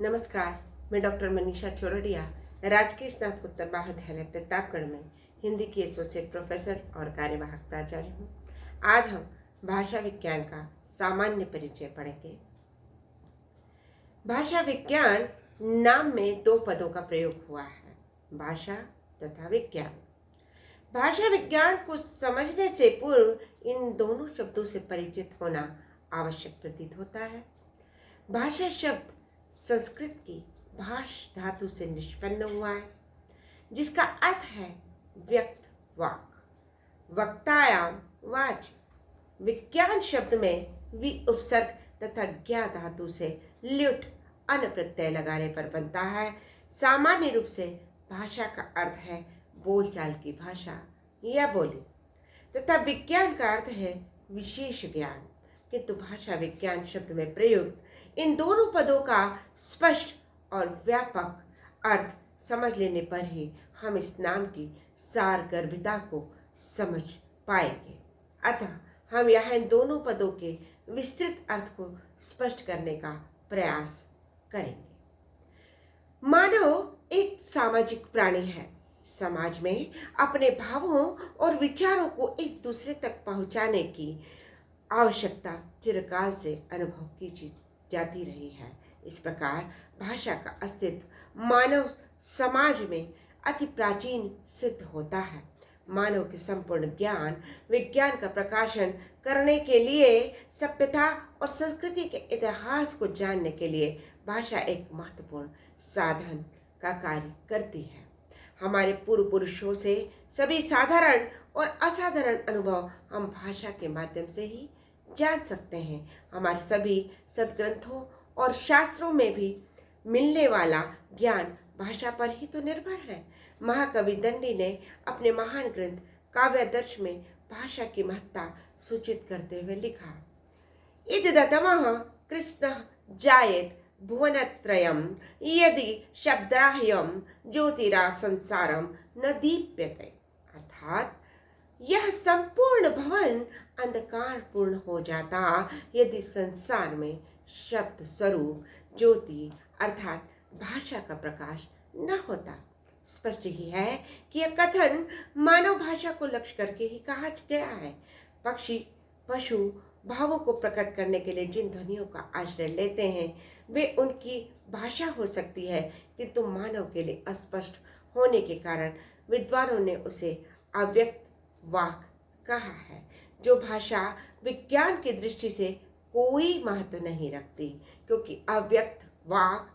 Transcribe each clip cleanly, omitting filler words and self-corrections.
नमस्कार। मैं डॉक्टर मनीषा चोरडिया, राजकीय स्नातकोत्तर महाविद्यालय प्रतापगढ़ में हिंदी की एसोसिएट प्रोफेसर और कार्यवाहक प्राचार्य हूँ। आज हम भाषा विज्ञान का सामान्य परिचय पढ़ेंगे। भाषा विज्ञान नाम में दो पदों का प्रयोग हुआ है, भाषा तथा विज्ञान। भाषा विज्ञान को समझने से पूर्व इन दोनों शब्दों से परिचित होना आवश्यक प्रतीत होता है। भाषा शब्द संस्कृत की भाष धातु से निष्पन्न हुआ है, जिसका अर्थ है व्यक्त वाक, वक्तायाम वाच। विज्ञान शब्द में वि उपसर्ग तथा ज्ञा धातु से ल्युट अन प्रत्यय लगाने पर बनता है। सामान्य रूप से भाषा का अर्थ है बोलचाल की भाषा या बोली, तथा विज्ञान का अर्थ है विशेष ज्ञान। किंतु भाषा विज्ञान शब्द में प्रयुक्त इन दोनों पदों का स्पष्ट और व्यापक अर्थ समझ लेने पर ही हम इस नाम की सारगर्भिता को समझ पाएंगे। अतः हम यहाँ इन दोनों पदों के विस्तृत अर्थ को स्पष्ट करने का प्रयास करेंगे। मानव एक सामाजिक प्राणी है। समाज में अपने भावों और विचारों को एक दूसरे तक पहुंचाने की आवश्यकता चिरकाल से अनुभव की जाती रही है। इस प्रकार भाषा का अस्तित्व मानव समाज में अति प्राचीन सिद्ध होता है। मानव के संपूर्ण ज्ञान विज्ञान का प्रकाशन करने के लिए, सभ्यता और संस्कृति के इतिहास को जानने के लिए भाषा एक महत्वपूर्ण साधन का कार्य करती है। हमारे पूर्व पुरुषों से सभी साधारण और असाधारण अनुभव हम भाषा के माध्यम से ही जान सकते हैं। हमारे सभी सदग्रंथों और शास्त्रों में भी मिलने वाला ज्ञान भाषा पर ही तो निर्भर है। महाकवि दंडी ने अपने महान ग्रंथ काव्यादर्श में भाषा की महत्ता सूचित करते हुए लिखा, इदतमः कृष्ण जायेत भुवनत्रयम् यदि शब्दाह्यम ज्योतिरा संसारम न दीप्यते। अर्थात यह संपूर्ण भवन अंधकार पूर्ण हो जाता यदि संसार में शब्द स्वरूप ज्योति अर्थात भाषा का प्रकाश न होता। स्पष्ट ही है कि यह कथन मानव भाषा को लक्ष्य करके ही कहा गया है। पक्षी पशु भावों को प्रकट करने के लिए जिन ध्वनियों का आश्रय लेते हैं वे उनकी भाषा हो सकती है, किंतु मानव के लिए अस्पष्ट होने के कारण विद्वानों ने उसे अव्यक्त वाक कहा है, जो भाषा विज्ञान की दृष्टि से कोई महत्व नहीं रखती, क्योंकि अव्यक्त वाक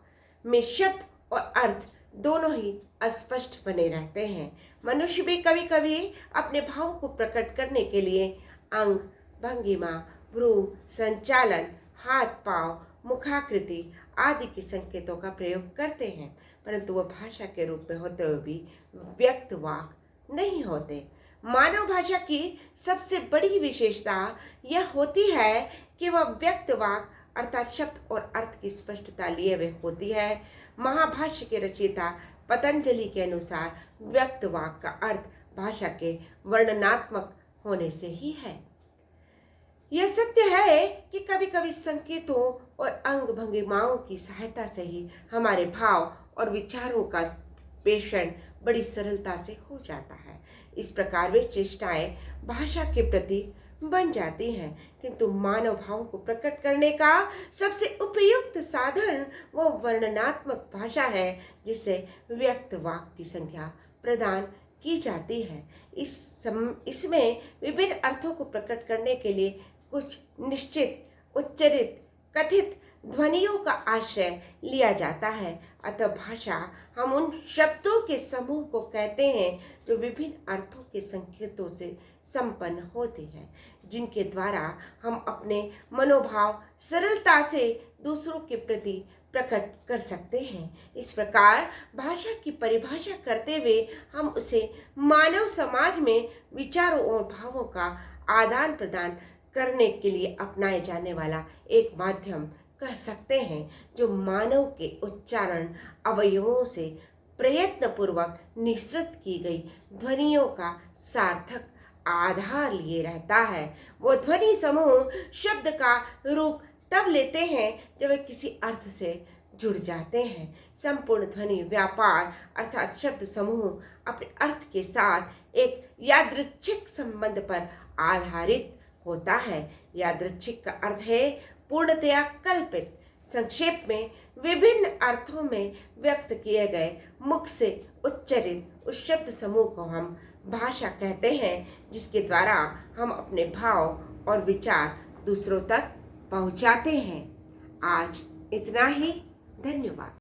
में शब्द और अर्थ दोनों ही अस्पष्ट बने रहते हैं। मनुष्य भी कभी कभी अपने भावों को प्रकट करने के लिए अंग भंगिमा, भ्रू संचालन, हाथ पांव, मुखाकृति आदि के संकेतों का प्रयोग करते हैं, परंतु वह भाषा के रूप में होते हुए भी व्यक्त वाक नहीं होते। मानव भाषा की सबसे बड़ी विशेषता यह होती है कि वह व्यक्त वाक अर्थात शब्द और अर्थ की स्पष्टता लिए हुए होती है। महाभाष्य के रचयिता पतंजलि के अनुसार व्यक्त वाक का अर्थ भाषा के वर्णनात्मक होने से ही है। यह सत्य है कि कभी कभी संकेतों और अंग भंगिमाओं की सहायता से ही हमारे भाव और विचारों का प्रेषण बड़ी सरलता से हो जाता है। इस प्रकार वे चेष्टाएं भाषा के प्रति बन जाती हैं, किंतु मानव भावों को प्रकट करने का सबसे उपयुक्त साधन वो वर्णनात्मक भाषा है, जिससे व्यक्त वाक की संख्या प्रदान की जाती है। इसमें विभिन्न अर्थों को प्रकट करने के लिए कुछ निश्चित उच्चरित कथित ध्वनियों का आश्रय लिया जाता है। अतः भाषा हम उन शब्दों के समूह को कहते हैं जो विभिन्न अर्थों के संकेतों से संपन्न होती है, जिनके द्वारा हम अपने मनोभाव सरलता से दूसरों के प्रति प्रकट कर सकते हैं। इस प्रकार भाषा की परिभाषा करते हुए हम उसे मानव समाज में विचारों और भावों का आदान प्रदान करने के लिए अपनाए जाने वाला एक माध्यम कह सकते हैं, जो मानव के उच्चारण अवयवों से प्रयत्नपूर्वक निःसृत की गई ध्वनियों का सार्थक आधार लिए रहता है। वो ध्वनि समूह शब्द का रूप तब लेते हैं जब वे किसी अर्थ से जुड़ जाते हैं। संपूर्ण ध्वनि व्यापार अर्थात शब्द समूह अपने अर्थ के साथ एक यादृच्छिक संबंध पर आधारित होता है। यादृच्छिक का अर्थ है पूर्णतया कल्पित। संक्षेप में विभिन्न अर्थों में व्यक्त किए गए मुख से उच्चरित उस शब्द समूह को हम भाषा कहते हैं, जिसके द्वारा हम अपने भाव और विचार दूसरों तक पहुंचाते हैं। आज इतना ही। धन्यवाद।